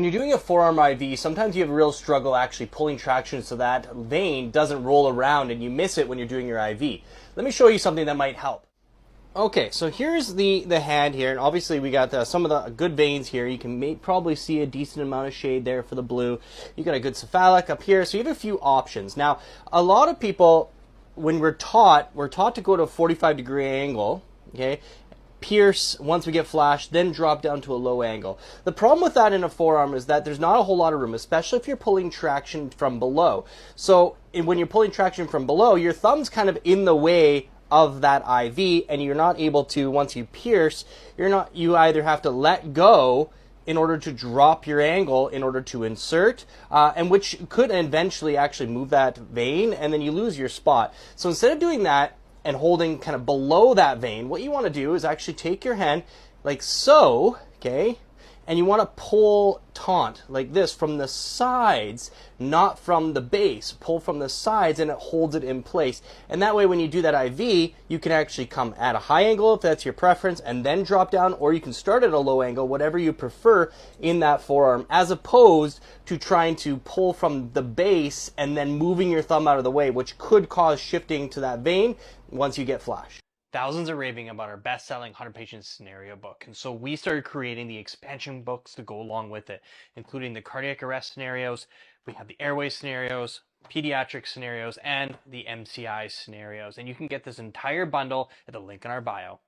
When you're doing a forearm IV, sometimes you have a real struggle actually pulling traction so that vein doesn't roll around and you miss it when you're doing your IV. Let me show you something that might help. Okay, so here's the hand here, and obviously we got some of the good veins here. You can probably see a decent amount of shade there for the blue. You got a good cephalic up here, so you have a few options. Now, a lot of people, when we're taught to go to a 45-degree angle, okay, pierce once we get flashed, then drop down to a low angle. The problem with that in a forearm is that there's not a whole lot of room, especially if you're pulling traction from below. So when you're pulling traction from below, your thumb's kind of in the way of that IV, and you're not able to, once you pierce, you either have to let go in order to drop your angle in order to insert, and which could eventually actually move that vein, and then you lose your spot. So instead of doing that and holding kind of below that vein, what you want to do is actually take your hand like so, okay, and you want to pull taut like this from the sides, not from the base. Pull from the sides and it holds it in place. And that way when you do that IV, you can actually come at a high angle if that's your preference and then drop down, or you can start at a low angle, whatever you prefer in that forearm, as opposed to trying to pull from the base and then moving your thumb out of the way, which could cause shifting to that vein once you get flashed. Thousands are raving about our best-selling 100-patient scenario book, and so we started creating the expansion books to go along with it, including the cardiac arrest scenarios, we have the airway scenarios, pediatric scenarios, and the MCI scenarios. And you can get this entire bundle at the link in our bio.